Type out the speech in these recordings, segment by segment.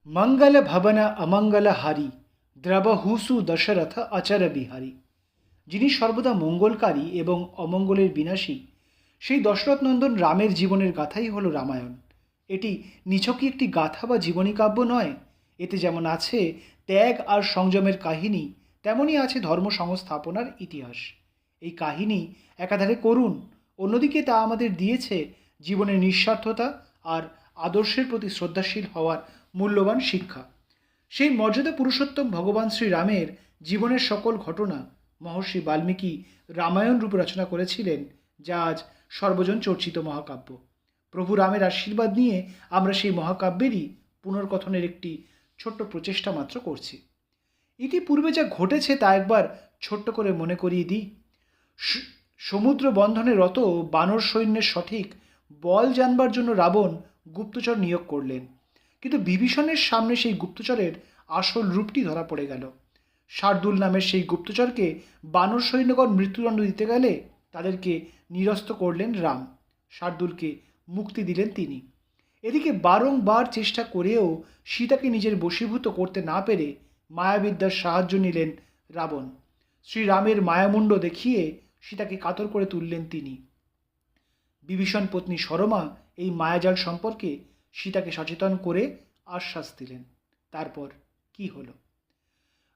मंगल भवन अमंगल हारी দ্রবহুসু দশরথ আচর বিহারী। যিনি সর্বদা মঙ্গলকারী এবং অমঙ্গলের বিনাশী, সেই দশরথ নন্দন রামের জীবনের গাথাই হলো রামায়ণ। এটি নিছকই একটি গাথা বা জীবনী কাব্য নয়। এতে যেমন আছে ত্যাগ আর সংযমের কাহিনী, তেমনই আছে ধর্ম সংস্থাপনার ইতিহাস। এই কাহিনী একাধারে করুণ, অন্যদিকে তা আমাদের দিয়েছে জীবনের নিঃস্বার্থতা আর আদর্শের প্রতি শ্রদ্ধাশীল হওয়ার মূল্যবান শিক্ষা। সেই মর্যাদা পুরুষোত্তম ভগবান শ্রীরামের জীবনের সকল ঘটনা মহর্ষি বাল্মীকি রামায়ণ রূপে রচনা করেছিলেন, যা আজ সর্বজন চর্চিত মহাকাব্য। প্রভু রামের আশীর্বাদ নিয়ে আমরা সেই মহাকাব্যেরই পুনর্কথনের একটি ছোট্ট প্রচেষ্টা মাত্র করছি। ইতিপূর্বে যা ঘটেছে তা একবার ছোট্ট করে মনে করিয়ে দিই। সমুদ্র বন্ধনে রত বানর সৈন্যের সঠিক বল জানবার জন্য রাবণ গুপ্তচর নিয়োগ করলেন, কিন্তু বিভীষণের সামনে সেই গুপ্তচরের আসল রূপটি ধরা পড়ে গেল। শার্দুল নামের সেই গুপ্তচরকে বানর সৈন্যগণ মৃত্যুদণ্ড দিতে গেলে তাদেরকে নিরস্ত করলেন রাম। শার্দুলকে মুক্তি দিলেন তিনি। এদিকে বারংবার চেষ্টা করেও সীতাকে নিজের বশীভূত করতে না পেরে মায়াবিদ্যার সাহায্য নিলেন রাবণ। শ্রীরামের মায়ামুণ্ড দেখিয়ে সীতাকে কাতর করে তুললেন তিনি। বিভীষণ পত্নী সরমা এই মায়াজাল সম্পর্কে সীতাকে সচেতন করে আশ্বাস দিলেন। তারপর কি হলো?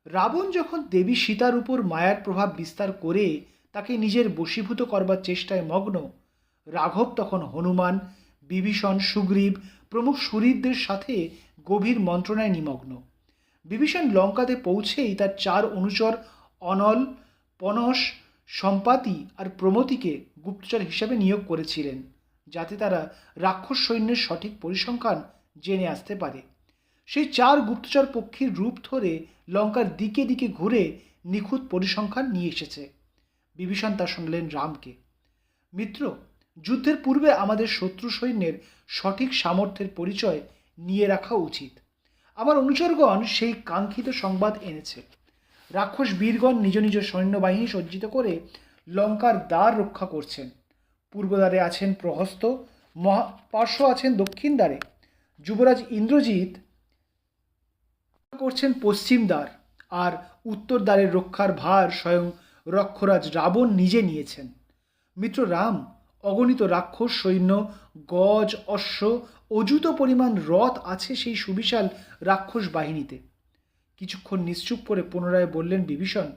রাবণ যখন দেবী সীতার উপর মায়ার প্রভাব বিস্তার করে তাকে নিজের বশীভূত করবার চেষ্টায় মগ্ন, রাঘব তখন হনুমান, বিভীষণ, সুগ্রীব প্রমুখ সুহৃদদের সাথে গভীর মন্ত্রণায় নিমগ্ন। বিভীষণ লঙ্কাতে পৌঁছেই তার 4 অনুচর অনল, পনস, সম্পাতি আর প্রমতিকে গুপ্তচর হিসাবে নিয়োগ করেছিলেন, যাতে তারা রাক্ষস সৈন্যের সঠিক পরিসংখ্যান জেনে আসতে পারে। সেই 4 গুপ্তচর পক্ষীর রূপ ধরে লঙ্কার দিকে দিকে ঘুরে নিখুঁত পরিসংখ্যান নিয়ে এসেছে। বিভীষণ তা শুনলেন রামকে। মিত্র, যুদ্ধের পূর্বে আমাদের শত্রু সৈন্যের সঠিক সামর্থ্যের পরিচয় নিয়ে রাখা উচিত। আমার অনুচরগণ সেই কাঙ্ক্ষিত সংবাদ এনেছে। রাক্ষস বীরগণ নিজ নিজ সৈন্যবাহিনী সজ্জিত করে লঙ্কার দ্বার রক্ষা করছেন। পূর্ব দ্বারে আছেন প্রহস্ত, পার্শ্ব আছেন দক্ষিণ দ্বারে। যুবরাজ ইন্দ্রজিৎ করছেন পশ্চিম দ্বার, আর উত্তর দ্বারের রক্ষার ভার স্বয়ং রক্ষরাজ রাবণ নিজে নিয়েছেন। মিত্র রাম, অগণিত রাক্ষস সৈন্য, গজ, অশ্ব, অযুত পরিমাণ রথ আছে সেই সুবিশাল রাক্ষস বাহিনীতে। কিছুক্ষণ নিশ্চুপ করে পুনরায় বললেন বিভীষণ,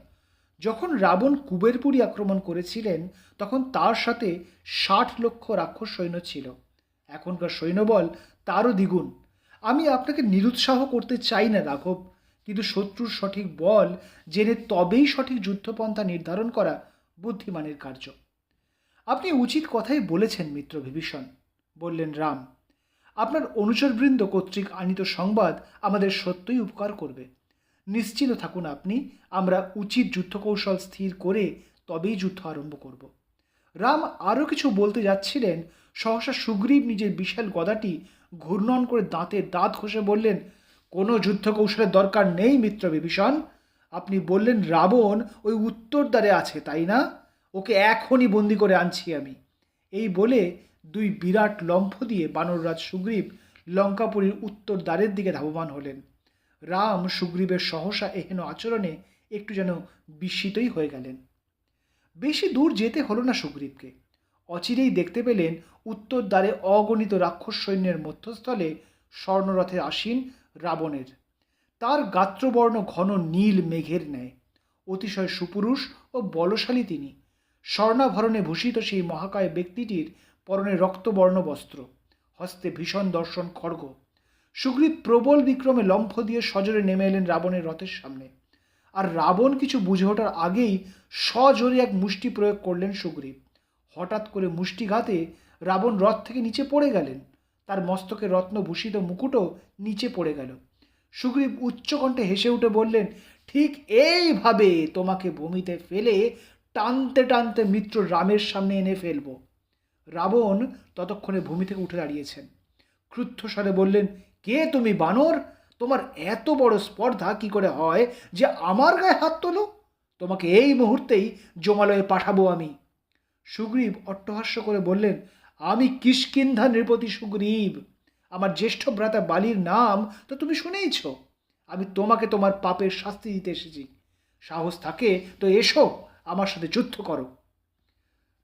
যখন রাবণ কুবেরপুরী আক্রমণ করেছিলেন তখন তার সাথে 60 লক্ষ রাক্ষস সৈন্য ছিল। এখনকার সৈন্যবল তারও দ্বিগুণ। আমি আপনাকে নিরুৎসাহ করতে চাই না রাঘব, কিন্তু শত্রুর সঠিক বল জেনে তবেই সঠিক যুদ্ধপন্থা নির্ধারণ করা বুদ্ধিমানের কার্য। আপনি উচিত কথাই বলেছেন মিত্র বিভীষণ, বললেন রাম। আপনার অনুচরবৃন্দ কর্তৃক আনিত সংবাদ আমাদের সত্যই উপকার করবে। নিশ্চিন্ত থাকুন আপনি, আমরা উচিত যুদ্ধকৌশল স্থির করে তবেই যুদ্ধ আরম্ভ করব। রাম আরও কিছু বলতে যাচ্ছিলেন, সহসা সুগ্রীব নিজের বিশাল গদাটি ঘূর্ণন করে দাঁতে দাঁত ঘষে বললেন, কোনো যুদ্ধ কৌশলের দরকার নেই মিত্র বিভীষণ। আপনি বললেন রাবণ ওই উত্তর দ্বারে আছে, তাই না? ওকে এখনই বন্দি করে আনছি আমি। এই বলে 2 বিরাট লম্ফ দিয়ে বানররাজ সুগ্রীব লঙ্কাপুরীর উত্তর দ্বারের দিকে ধাবমান হলেন। রাম সুগ্রীবের সহসা এহেন আচরণে একটু যেন বিস্মিতই হয়ে গেলেন। বেশি দূর যেতে হলো না সুগ্রীবকে। অচিরেই দেখতে পেলেন উত্তর দ্বারে অগণিত রাক্ষস সৈন্যের মধ্যস্থলে স্বর্ণরথে আসীন রাবণের। তার গাত্রবর্ণ ঘন নীল মেঘের ন্যায়। অতিশয় সুপুরুষ ও বলশালী তিনি। স্বর্ণাভরণে ভূষিত সেই মহাকায় ব্যক্তিটির পরনে রক্তবর্ণ বস্ত্র, হস্তে ভীষণ দর্শন খড়গ। সুগ্রীব প্রবল বিক্রমে লম্ফ দিয়ে সজোরে নেমে এলেন রাবণের রথের সামনে। আর রাবণ কিছু বুঝে ওঠার আগেই সজোরে এক মুষ্টি প্রয়োগ করলেন সুগ্রীব। হঠাৎ করে মুষ্টিঘাতে রাবণ রথ থেকে নিচে পড়ে গেলেন। তার মস্তকে রত্নভূষিত মুকুটও নিচে পড়ে গেল। সুগ্রীব উচ্চকণ্ঠে হেসে উঠে বললেন, ঠিক এইভাবে তোমাকে ভূমিতে ফেলে টানতে টানতে মিত্র রামের সামনে এনে ফেলব। রাবণ ততক্ষণে ভূমি থেকে উঠে দাঁড়িয়েছেন। ক্রুদ্ধ স্বরে বললেন, কে তুমি বানর? তোমার এত বড় স্পর্ধা কি করে হয় যে আমার গায়ে হাত তোলো? তোমাকে এই মুহূর্তেই জমালয়ে পাঠাবো আমি। সুগ্রীব অট্টহাস্য করে বললেন, আমি কিষ্কিন্ধা নৃপতি সুগ্রীব। আমার জ্যেষ্ঠ ভ্রাতা বালির নাম তো তুমি শুনেইছ। আমি তোমাকে তোমার পাপের শাস্তি দিতে এসেছি। সাহস থাকে তো এসো, আমার সাথে যুদ্ধ করো।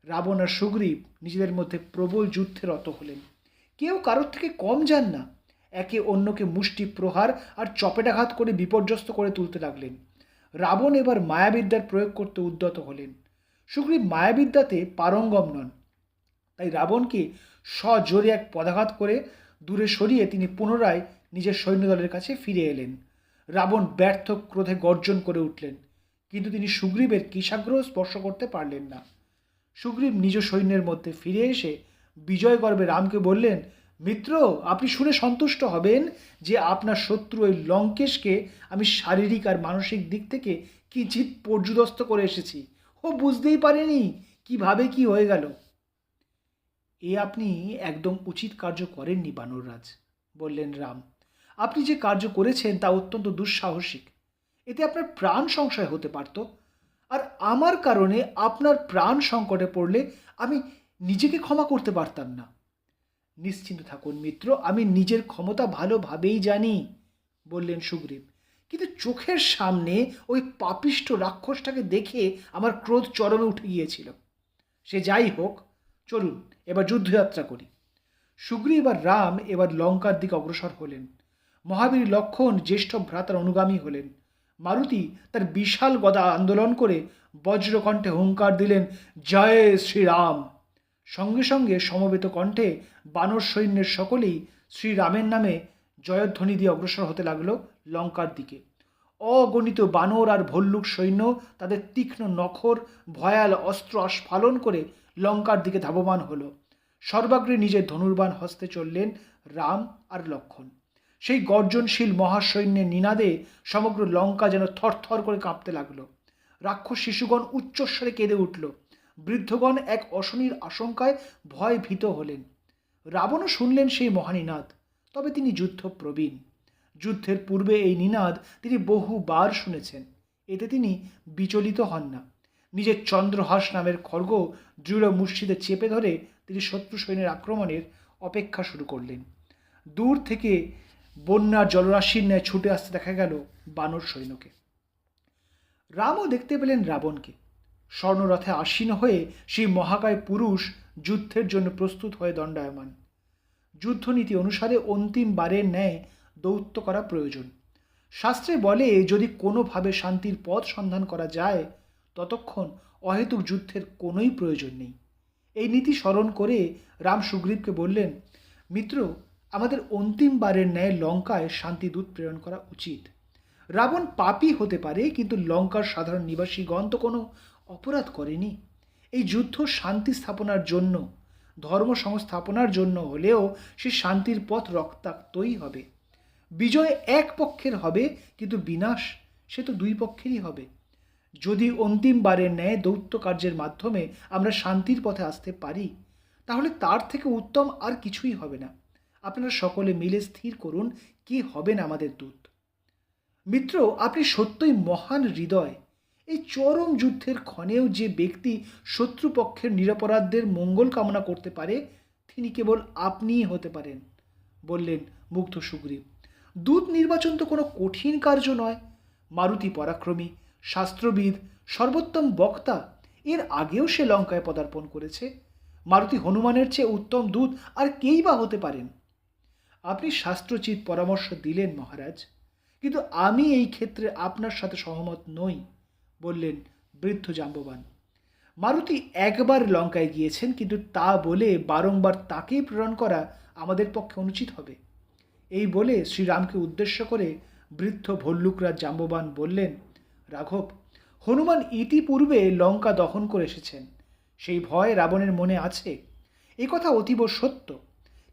রাবণ আর সুগ্রীব নিজেদের মধ্যে প্রবল যুদ্ধে রত হলেন। কেউ কারোর থেকে কম যান না। একে অন্যকে মুষ্টি প্রহার আর চপেটাঘাত করে বিপর্যস্ত করে তুলতে লাগলেন। রাবণ এবার মায়াবিদ্যার প্রয়োগ করতে উদ্যত হলেন। সুগ্রীব মায়াবিদ্যাতে পারঙ্গম নন, তাই রাবণকে সজোরে এক পদাঘাত করে দূরে সরিয়ে তিনি পুনরায় নিজের সৈন্যদলের কাছে ফিরে এলেন। রাবণ ব্যর্থ ক্রোধে গর্জন করে উঠলেন, কিন্তু তিনি সুগ্রীবের কিশাগ্রহ স্পর্শ করতে পারলেন না। সুগ্রীব নিজ সৈন্যের মধ্যে ফিরে এসে বিজয় গর্বে রামকে বললেন, মিত্র, আপনি শুনে সন্তুষ্ট হবেন যে আপনার শত্রু ওই লঙ্কেশকে আমি শারীরিক আর মানসিক দিক থেকে কিঞ্চিৎ পর্যুদস্ত করে এসেছি। ও বুঝতেই পারেনি কিভাবে কি হয়ে গেল। এ আপনি একদম উচিত কার্য করেননি বানররাজ, বললেন রাম। আপনি যে কার্য করেছেন তা অত্যন্ত দুঃসাহসিক। এতে আপনার প্রাণ সংশয় হতে পারত, আর আমার কারণে আপনার প্রাণ সংকটে পড়লে আমি নিজেকে ক্ষমা করতে পারতাম না। নিশ্চিন্ত থাকুন মিত্র, আমি নিজের ক্ষমতা ভালোভাবেই জানি, বললেন সুগ্রীব। কিন্তু চোখের সামনে ওই পাপিষ্ঠ রাক্ষসটাকে দেখে আমার ক্রোধ চরমে উঠে গিয়েছিল। সে যাই হোক, চলুন এবার যুদ্ধযাত্রা করি। সুগ্রীব আর রাম এবার লঙ্কার দিকে অগ্রসর হলেন। মহাবীর লক্ষণ জ্যেষ্ঠ ভ্রাতার অনুগামী হলেন। মারুতি তার বিশাল গদা আন্দোলন করে বজ্রকণ্ঠে হুঙ্কার দিলেন, জয় শ্রীরাম। সঙ্গে সঙ্গে সমবেত কণ্ঠে বানর সৈন্যের সকলেই শ্রীরামের নামে জয়ধ্বনি দিয়ে অগ্রসর হতে লাগলো লঙ্কার দিকে। অগণিত বানর আর ভল্লুক সৈন্য তাদের তীক্ষ্ণ নখর ভয়াল অস্ত্র আস্ফালন করে লঙ্কার দিকে ধাবমান হলো। সর্বাগ্রে নিজের ধনুর্বাণ হস্তে চললেন রাম আর লক্ষণ। সেই গর্জনশীল মহাসৈন্যের নিনাদে সমগ্র লঙ্কা যেন থরথর করে কাঁপতে লাগলো। রাক্ষস শিশুগণ উচ্চস্বরে কেঁদে উঠল। বৃদ্ধগণ এক অশনির আশঙ্কায় ভয় ভীত হলেন। রাবণও শুনলেন সেই মহানিনাদ, তবে তিনি যুদ্ধ প্রবীণ। যুদ্ধের পূর্বে এই নিনাদ তিনি বহুবার শুনেছেন। এতে তিনি বিচলিত হন না। নিজের চন্দ্রহাস নামের খড়গ দৃঢ় মুষ্টিতে চেপে ধরে তিনি শত্রু সৈন্যের আক্রমণের অপেক্ষা শুরু করলেন। দূর থেকে বন্যার জলরাশির ন্যায় ছুটে আসতে দেখা গেল বানর সৈন্যকে। রামও দেখতে পেলেন রাবণকে। স্বর্ণরথে আসীন হয়ে সেই মহাকায় পুরুষ যুদ্ধের জন্য প্রস্তুত হয়ে দণ্ডায়মান। যুদ্ধনীতি অনুসারে অন্তিম বারের ন্যায় দৌত্য করা প্রয়োজন। শাস্ত্রে বলে, যদি কোনোভাবে শান্তির পথ সন্ধান করা যায় ততক্ষণ অহেতুক যুদ্ধের কোনোই প্রয়োজন নেই। এই নীতি স্মরণ করে রাম সুগ্রীবকে বললেন, মিত্র, আমাদের অন্তিম বারের ন্যায় লঙ্কায় শান্তিদূত প্রেরণ করা উচিত। রাবণ পাপী হতে পারে, কিন্তু লঙ্কার সাধারণ নিবাসীগণ তো কোনো অপরাধ করেনি। এই যুদ্ধ শান্তি স্থাপনার জন্য, ধর্ম সংস্থাপনার জন্য হলেও সে শান্তির পথ রক্তাক্তই হবে। বিজয় এক পক্ষের হবে, কিন্তু বিনাশ সে তো দুই পক্ষেরই হবে। যদি অন্তিম বারের ন্যায় দৌত্য কার্যের মাধ্যমে আমরা শান্তির পথে আসতে পারি, তাহলে তার থেকে উত্তম আর কিছুই হবে না। আপনারা সকলে মিলে স্থির করুন কে হবেন আমাদের দূত। মিত্র, আপনি সত্যই মহান হৃদয়। এই চরম যুদ্ধের ক্ষণেও যে ব্যক্তি শত্রুপক্ষের নিরপরাধদের মঙ্গল কামনা করতে পারে, তিনি কেবল আপনিই হতে পারেন, বললেন মুগ্ধ সুগ্রীব। দূত নির্বাচন তো কোনো কঠিন কার্য নয়। মারুতি পরাক্রমী, শাস্ত্রবিদ, সর্বোত্তম বক্তা। এর আগেও সে লঙ্কায় পদার্পণ করেছে। মারুতি হনুমানের চেয়ে উত্তম দূত আর কেই বা হতে পারেন? আপনি শাস্ত্রচিত পরামর্শ দিলেন মহারাজ, কিন্তু আমি এই ক্ষেত্রে আপনার সাথে সহমত নই, বললেন বৃদ্ধ জাম্ববান। মারুতি একবার লঙ্কায় গিয়েছেন, কিন্তু তা বলে বারংবার তাকেই প্রেরণ করা আমাদের পক্ষে অনুচিত হবে। এই বলে শ্রীরামকে উদ্দেশ্য করে বৃদ্ধ ভল্লুকরাজ জাম্ববান বললেন, রাঘব, হনুমান ইতিপূর্বে লঙ্কা দহন করে এসেছেন। সেই ভয় রাবণের মনে আছে, এ কথা অতীব সত্য।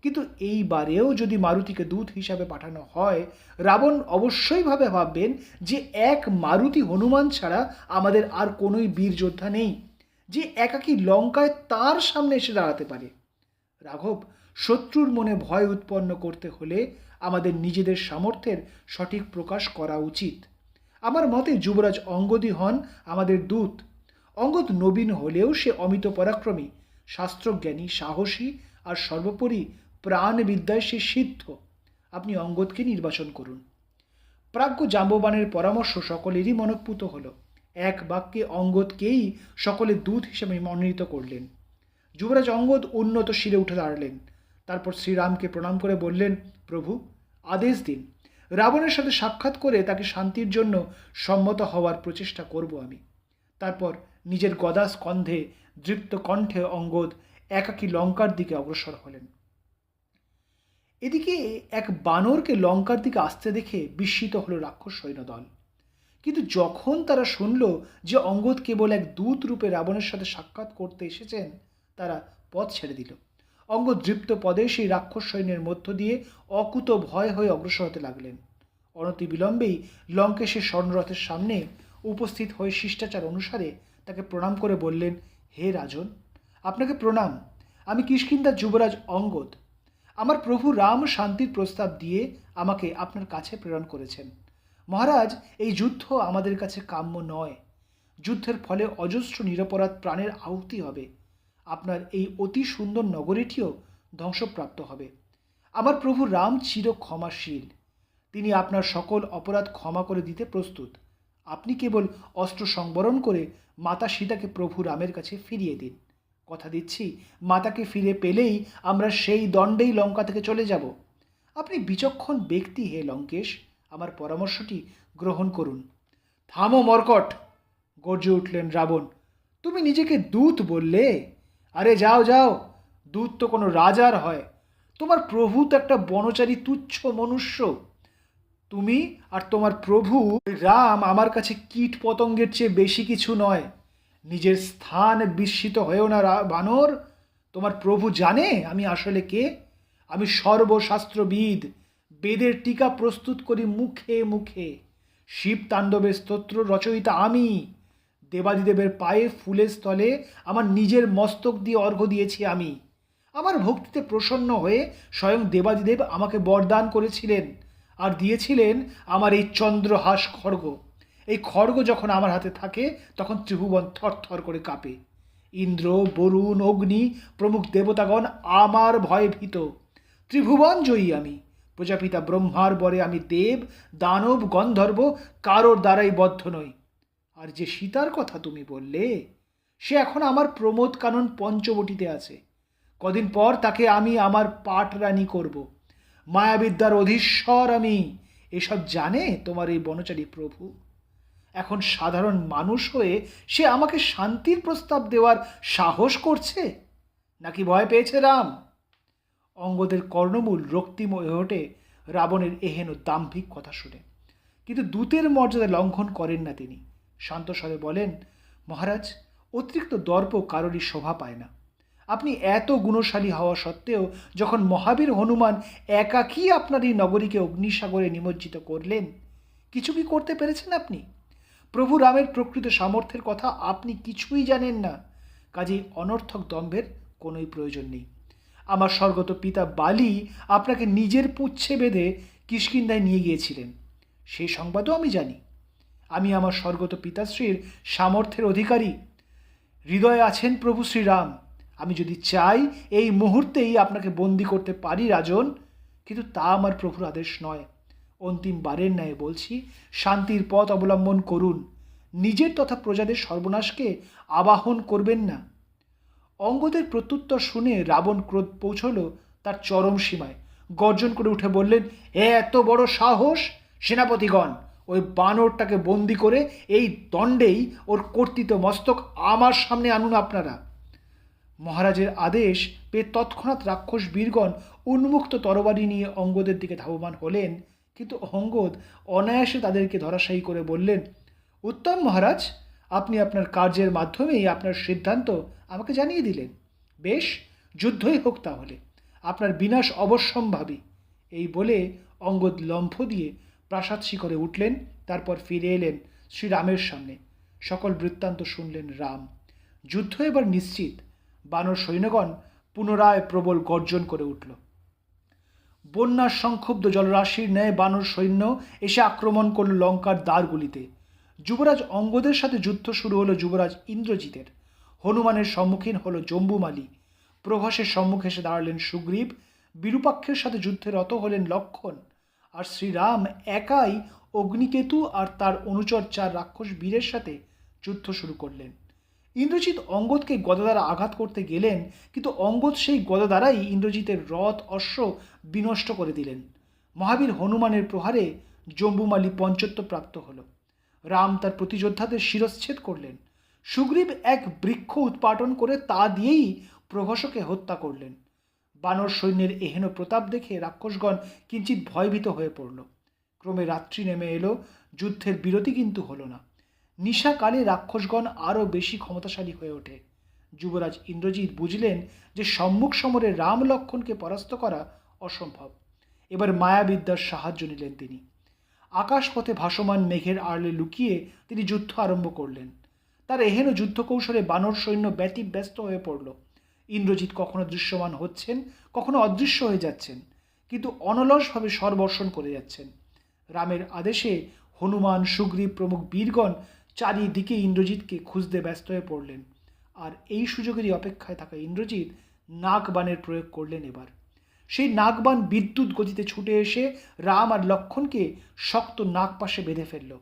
কিন্তু এইবারেও যদি মারুতিকে দূত হিসাবে পাঠানো হয়, রাবণ অবশ্যই ভাববেন যে এক মারুতি হনুমান ছাড়া আমাদের আর কোনোই বীর যোদ্ধা নেই যে একাকী লঙ্কায় তার সামনে এসে দাঁড়াতে পারে। রাঘব, শত্রুর মনে ভয় উৎপন্ন করতে হলে আমাদের নিজেদের সামর্থ্যের সঠিক প্রকাশ করা উচিত। আমার মতে যুবরাজ অঙ্গদই হন আমাদের দূত। অঙ্গদ নবীন হলেও সে অমিত পরাক্রমী, শাস্ত্রজ্ঞানী, সাহসী আর সর্বোপরি প্রাণ বিদ্যায় সে সিদ্ধ। আপনি অঙ্গদকে নির্বাচন করুন। প্রাজ্ঞ জাম্ববানের পরামর্শ সকলেরই মনঃপূত হল। এক বাক্যে অঙ্গদকেই সকলে দূত হিসেবে মনোনীত করলেন। যুবরাজ অঙ্গদ উন্নত শিরে উঠে দাঁড়ালেন। তারপর শ্রীরামকে প্রণাম করে বললেন, প্রভু, আদেশ দিন। রাবণের সাথে সাক্ষাৎ করে তাকে শান্তির জন্য সম্মত হওয়ার প্রচেষ্টা করব আমি। তারপর নিজের গদা স্কন্ধে দৃপ্ত কণ্ঠে অঙ্গদ একাকী লঙ্কার দিকে অগ্রসর হলেন। এদিকে এক বানরকে লঙ্কার দিকে আসতে দেখে বিস্মিত হলো রাক্ষস সৈন্যদল। কিন্তু যখন তারা শুনল যে অঙ্গদ কেবল এক দূত রূপে রাবণের সাথে সাক্ষাৎ করতে এসেছেন, তারা পথ ছেড়ে দিল। অঙ্গদ দৃপ্ত পদে সেই রাক্ষস সৈন্যের মধ্য দিয়ে অকুত ভয় হয়ে অগ্রসর হতে লাগলেন। অনতিবিলম্বেই লঙ্কেশের স্বর্ণরথের সামনে উপস্থিত হয়ে শিষ্টাচার অনুসারে তাকে প্রণাম করে বললেন, হে রাজন, আপনাকে প্রণাম। আমি কিষ্কিন্ধার যুবরাজ অঙ্গদ। আমার প্রভু রাম শান্তির প্রস্তাব দিয়ে আমাকে আপনার কাছে প্রেরণ করেছেন। মহারাজ, এই যুদ্ধ আমাদের কাছে কাম্য নয়। যুদ্ধের ফলে অজস্র নিরপরাধ প্রাণের আহুতি হবে। আপনার এই অতি সুন্দর নগরীটিও ধ্বংসপ্রাপ্ত হবে। আমার প্রভু রাম চির ক্ষমাশীল। তিনি আপনার সকল অপরাধ ক্ষমা করে দিতে প্রস্তুত। আপনি কেবল অস্ত্র সংবরণ করে মাতা সীতাকে প্রভু রামের কাছে ফিরিয়ে দিন। কথা দিচ্ছি, মাতাকে ফিরে পেলেই আমরা সেই দণ্ডেই লঙ্কা থেকে চলে যাব। আপনি বিচক্ষণ ব্যক্তি হে লঙ্কেশ, আমার পরামর্শটি গ্রহণ করুন। থামো মর্কট, গর্জে উঠলেন রাবণ। তুমি নিজেকে দূত বললে? আরে যাও যাও, দূত তো কোনো রাজার হয়। তোমার প্রভু তো একটা বনচারী তুচ্ছ মনুষ্য। তুমি আর তোমার প্রভু রাম আমার কাছে কীট পতঙ্গের চেয়ে বেশি কিছু নয়। নিজের স্থান বিস্মিত হয়েও না বানর। তোমার প্রভু জানে আমি আসলে কে। আমি সর্বশাস্ত্রবিদ, বেদের টিকা প্রস্তুত করি মুখে মুখে। শিব তাণ্ডবের স্তোত্র রচয়িতা আমি। দেবাদিদেবের পায়ে ফুলের স্থলে আমার নিজের মস্তক দিয়ে অর্ঘ্য দিয়েছি আমি। আমার ভক্তিতে প্রসন্ন হয়ে স্বয়ং দেবাদিদেব আমাকে বরদান করেছিলেন আর দিয়েছিলেন আমার এই চন্দ্রহাস খড়গ। এই খড়গ যখন আমার হাতে থাকে তখন ত্রিভুবন থরথর করে কাঁপে। ইন্দ্র, বরুণ, অগ্নি প্রমুখ দেবতাগণ আমার ভয়ে ভীত। ত্রিভুবন জয়ী আমি। প্রজাপিতা ব্রহ্মার বরে আমি দেব, দানব, গন্ধর্ব কারোর দ্বারাই বদ্ধ নই। আর যে সীতার কথা তুমি বললে, সে এখন আমার প্রমোদ কানন পঞ্চবটিতে আছে। কদিন পর তাকে আমি আমার পাটরানী করব। মায়াবিদ্যার অধীশ্বর আমি। এসব জানে তোমার এই বনচারী প্রভু। এখন সাধারণ মানুষ হয়ে সে আমাকে শান্তির প্রস্তাব দেওয়ার সাহস করছে, নাকি ভয় পেয়েছে রাম? অঙ্গদের কর্ণমূল রক্তিম হয়ে ওঠে রাবণের এহেন দাম্ভিক কথা শুনে। কিন্তু দূতের মর্যাদা লঙ্ঘন করেন না তিনি। শান্ত স্বরে বলেন, মহারাজ, অতিরিক্ত দর্প কারোরই শোভা পায় না। আপনি এত গুণশালী হওয়া সত্ত্বেও যখন মহাবীর হনুমান একাকী আপনার এই নগরীকে অগ্নিসাগরে নিমজ্জিত করলেন, কিছু কি করতে পেরেছেন আপনি? প্রভু রামের প্রকৃত সামর্থ্যের কথা আপনি কিছুই জানেন না। কাজেই অনর্থক দম্ভের কোনোই প্রয়োজন নেই। আমার স্বর্গত পিতা বালি আপনাকে নিজের পুচ্ছে বেঁধে কিষ্কিন্ধায় নিয়ে গিয়েছিলেন, সেই সংবাদও আমি জানি। আমি আমার স্বর্গত পিতাশ্রীর সামর্থ্যের অধিকারী। হৃদয়ে আছেন প্রভু শ্রীরাম। আমি যদি চাই এই মুহূর্তেই আপনাকে বন্দি করতে পারি রাজন, কিন্তু তা আমার প্রভুর আদেশ নয়। অন্তিম বারের ন্যায় বলছি, শান্তির পথ অবলম্বন করুন। নিজের তথা প্রজাদের সর্বনাশকে আবাহন করবেন না। অঙ্গদের প্রত্যুত্তর শুনে রাবণ ক্রোধ পৌঁছল তার চরম সীমায়। গর্জন করে উঠে বললেন, এত বড় সাহস! সেনাপতিগণ, ওই বানরটাকে বন্দি করে এই দণ্ডেই ওর কর্তৃত মস্তক আমার সামনে আনুন আপনারা। মহারাজের আদেশ পেয়ে তৎক্ষণাৎ রাক্ষস বীরগণ উন্মুক্ত তরবারি নিয়ে অঙ্গদের দিকে ধাবমান হলেন। কিন্তু অঙ্গদ অনায়াসে তাদেরকে ধরাশায়ী করে বললেন, উত্তম মহারাজ, আপনি আপনার কার্যের মাধ্যমেই আপনার সিদ্ধান্ত আমাকে জানিয়ে দিলেন। বেশ, যুদ্ধই হোক তাহলে। আপনার বিনাশ অবশ্যম্ভাবী। এই বলে অঙ্গদ লম্ফ দিয়ে প্রাসাদ শিখরে উঠলেন। তারপর ফিরে এলেন শ্রীরামের সামনে। সকল বৃত্তান্ত শুনলেন রাম। যুদ্ধ এবার নিশ্চিত। বানর সৈন্যগণ পুনরায় প্রবল গর্জন করে উঠল। বন্যার সংক্ষুব্ধ জলরাশির ন্যায় বানর সৈন্য এসে আক্রমণ করল লঙ্কার দ্বারগুলিতে। যুবরাজ অঙ্গদের সাথে যুদ্ধ শুরু হলো যুবরাজ ইন্দ্রজিতের। হনুমানের সম্মুখীন হলো জম্বুমালী। প্রভাসের সম্মুখে এসে দাঁড়ালেন সুগ্রীব। বিরূপাক্ষের সাথে যুদ্ধে রত হলেন লক্ষণ, আর শ্রীরাম একাই অগ্নিকেতু আর তার অনুচর 4 রাক্ষস বীরের সাথে যুদ্ধ শুরু করলেন। ইন্দ্রজিৎ অঙ্গদকে গদা দ্বারা আঘাত করতে গেলেন, কিন্তু অঙ্গদ সেই গদা দ্বারাই ইন্দ্রজিতের রথ অশ্ব বিনষ্ট করে দিলেন। মহাবীর হনুমানের প্রহারে জম্বুমালী পঞ্চত্ব প্রাপ্ত হল। রাম তার প্রতিযোদ্ধাদের শিরচ্ছেদ করলেন। সুগ্রীব এক বৃক্ষ উৎপাটন করে তা দিয়েই প্রহসকে হত্যা করলেন। বানর সৈন্যের এহেন প্রতাপ দেখে রাক্ষসগণ কিঞ্চিত ভয়ভীত হয়ে পড়ল। ক্রমে রাত্রি নেমে এলো, যুদ্ধের বিরতি কিন্তু হলো না। নিশাকালে রাক্ষসগণ আরও বেশি ক্ষমতাশালী হয়ে ওঠে। যুবরাজ ইন্দ্রজিৎ বুঝলেন যে সম্মুখ সমরে রাম লক্ষণকে পরাস্ত করা অসম্ভব। এবার মায়াবিদ্যার সাহায্য নিলেন তিনি। আকাশপথে ভাসমান মেঘের আড়লে লুকিয়ে তিনি যুদ্ধ আরম্ভ করলেন। তার এহেন যুদ্ধ কৌশলে বানর সৈন্য ব্যতিব্যস্ত হয়ে পড়ল। ইন্দ্রজিৎ কখনো দৃশ্যমান হচ্ছেন, কখনো অদৃশ্য হয়ে যাচ্ছেন, কিন্তু অনলসভাবে স্বরবর্ষণ করে যাচ্ছেন। রামের আদেশে হনুমান, সুগ্রীব প্রমুখ বীরগণ চারিদিকে ইন্দ্রজিৎকে খুঁজতে ব্যস্ত হয়ে পড়লেন। আর এই সুযোগেরই অপেক্ষায় থাকা ইন্দ্রজিৎ নাগবাণের প্রয়োগ করলেন। এবার সেই নাগবাণ বিদ্যুৎ গতিতে ছুটে এসে রাম আর লক্ষণকে শক্ত নাগপাশে বেঁধে ফেলল।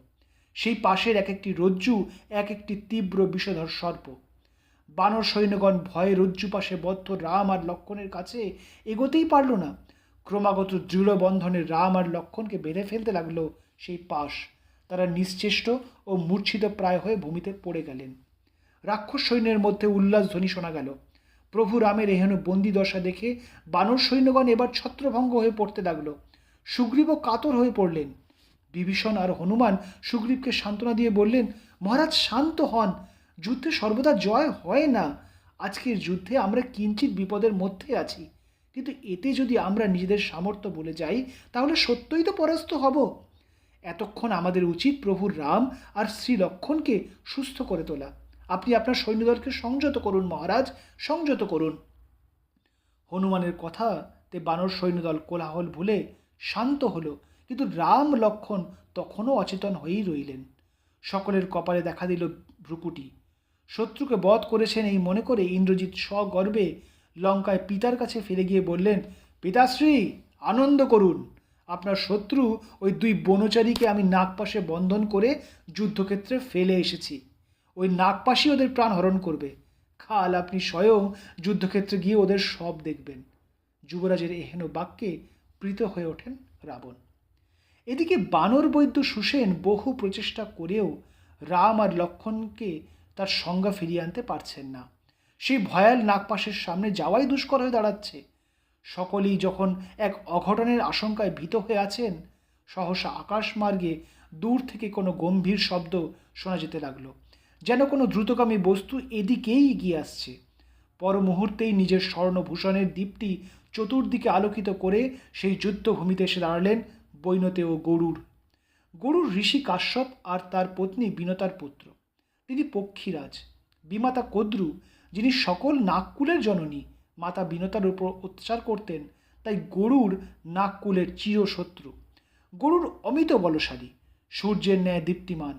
সেই পাশের এক একটি রজ্জু এক একটি তীব্র বিষধর সর্প। বানর সৈন্যগণ ভয়ে রজ্জু পাশে বদ্ধ রাম আর লক্ষণের কাছে এগোতেই পারল না। ক্রমাগত দৃঢ় বন্ধনে রাম আর লক্ষণকে বেঁধে ফেলতে লাগলো সেই পাশ। তারা নিশ্চেষ্ট ও মূর্ছিত প্রায় হয়ে ভূমিতে পড়ে গেলেন। রাক্ষস সৈন্যের মধ্যে উল্লাস ধ্বনি শোনা গেল। প্রভু রামের এহেন বন্দি দশা দেখে বানর সৈন্যগণ এবার ছত্রভঙ্গ হয়ে পড়তে লাগলো। সুগ্রীবও কাতর হয়ে পড়লেন। বিভীষণ আর হনুমান সুগ্রীবকে সান্ত্বনা দিয়ে বললেন, মহারাজ শান্ত হন, যুদ্ধে সর্বদা জয় হয় না। আজকের যুদ্ধে আমরা কিঞ্চিত বিপদের মধ্যে আছি, কিন্তু এতে যদি আমরা নিজেদের সামর্থ্য বলে যাই তাহলে সত্যই তো পরাস্ত হব। এতক্ষণ আমাদের উচিত প্রভু রাম আর শ্রী লক্ষণকে সুস্থ করে তোলা। আপনি আপনার সৈন্যদলকে সংযত করুন মহারাজ, সংযত করুন। হনুমানের কথাতে বানর সৈন্যদল কোলাহল ভুলে শান্ত হলো, কিন্তু রাম লক্ষণ তখনও অচেতন হয়েই রইলেন। সকলের কপালে দেখা দিল ভ্রুকুটি। শত্রুকে বধ করেছেন এই মনে করে ইন্দ্রজিৎ সগর্বে লঙ্কায় পিতার কাছে ফিরে গিয়ে বললেন, পিতাশ্রী আনন্দ করুন, আপনার শত্রু ওই 2 বনচারীকে আমি নাগপাশে বন্ধন করে যুদ্ধক্ষেত্রে ফেলে এসেছি। ওই নাগপাশই ওদের প্রাণ হরণ করবে। কাল আপনি স্বয়ং যুদ্ধক্ষেত্রে গিয়ে ওদের সব দেখবেন। যুবরাজের এহেন বাক্যে প্রীত হয়ে ওঠেন রাবণ। এদিকে বানর বৈদ্য সুসেন বহু প্রচেষ্টা করেও রাম আর লক্ষণকে তার সংজ্ঞা ফিরিয়ে আনতে পারছেন না। সেই ভয়াল নাগপাশের সামনে যাওয়াই দুষ্কর হয়ে দাঁড়াচ্ছে। সকলেই যখন এক অঘটনের আশঙ্কায় ভীত হয়ে আছেন, সহসা আকাশমার্গে দূর থেকে কোনো গম্ভীর শব্দ শোনা যেতে লাগলো, যেন কোনো দ্রুতগামী বস্তু এদিকেই এগিয়ে আসছে। পর মুহূর্তেই নিজের স্বর্ণভূষণের দীপ্তি চতুর্দিকে আলোকিত করে সেই যুদ্ধভূমিতে এসে দাঁড়ালেন বৈনতে ও গরুড়। গরুড় ঋষি কাশ্যপ আর তার পত্নী বিনতার পুত্র। তিনি পক্ষীরাজ। বিমাতা কদ্রু, যিনি সকল নাগকুলের জননী, মাতা বিনতার উপর অত্যাচার করতেন, তাই গরুড় নাগকুলের চিরশত্রু। গরুড় অমিত বলশালী, সূর্যের ন্যায় দীপ্তিমান।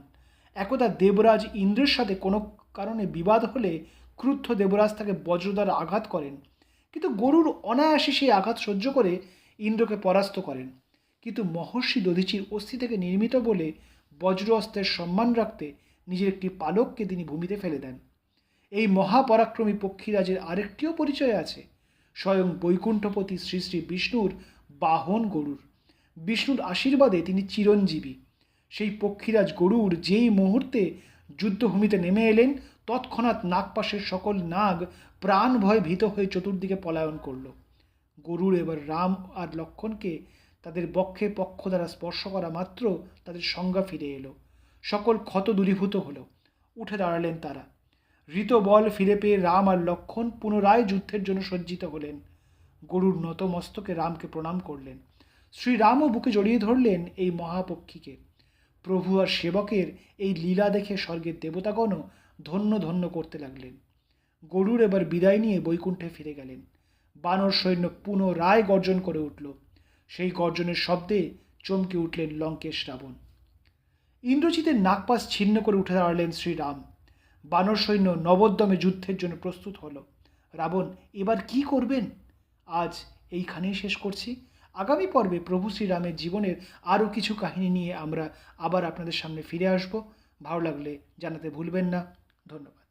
একদা দেবরাজ ইন্দ্রের সাথে কোনো কারণে বিবাদ হলে ক্রুদ্ধ দেবরাজ তাকে বজ্র দ্বারা আঘাত করেন, কিন্তু গরুড় অনায়াসে সেই আঘাত সহ্য করে ইন্দ্রকে পরাস্ত করেন। কিন্তু মহর্ষি দধিচির অস্থি থেকে নির্মিত বলে বজ্র অস্ত্রের সম্মান রাখতে নিজের একটি পালককে তিনি ভূমিতে ফেলে দেন। এই মহাপরাক্রমী পক্ষীরাজের আরেকটিও পরিচয় আছে, স্বয়ং বৈকুণ্ঠপতি শ্রী শ্রী বিষ্ণুর বাহন গরুড়। বিষ্ণুর আশীর্বাদে তিনি চিরঞ্জীবী। সেই পক্ষীরাজ গরুড় যেই মুহূর্তে যুদ্ধভূমিতে নেমে এলেন, তৎক্ষণাৎ নাগপাশের সকল নাগ প্রাণ ভয় ভীত হয়ে চতুর্দিকে পলায়ন করল। গরুড় এবার রাম আর লক্ষণকে তাদের বক্ষে পক্ষ দ্বারা স্পর্শ করা মাত্র তাদের সংজ্ঞা ফিরে এলো। সকল ক্ষত দূরীভূত হলো। উঠে দাঁড়ালেন তারা। ঋত বল ফিরে পেয়ে রাম আর লক্ষণ পুনরায় যুদ্ধের জন্য সজ্জিত হলেন। গরুড় নতমস্তকে রামকে প্রণাম করলেন। শ্রীরামও বুকে জড়িয়ে ধরলেন এই মহাপক্ষীকে। প্রভু আর সেবকের এই লীলা দেখে স্বর্গের দেবতাগণও ধন্য ধন্য করতে লাগলেন। গরুড় এবার বিদায় নিয়ে বৈকুণ্ঠে ফিরে গেলেন। বানর সৈন্য পুনরায় গর্জন করে উঠল। সেই গর্জনের শব্দে চমকে উঠলেন লঙ্কেশ রাবণ। ইন্দ্রজিতের নাগপাশ ছিন্ন করে উঠে দাঁড়ালেন শ্রীরাম। বানর সৈন্য নবোদ্যমে যুদ্ধের জন্য প্রস্তুত হলো। রাবণ এবার কি করবেন? আজ এইখানেই শেষ করছি। আগামী পর্বে প্রভু শ্রীরামের জীবনের আরও কিছু কাহিনী নিয়ে আমরা আবার আপনাদের সামনে ফিরে আসব। ভালো লাগলে জানাতে ভুলবেন না। ধন্যবাদ।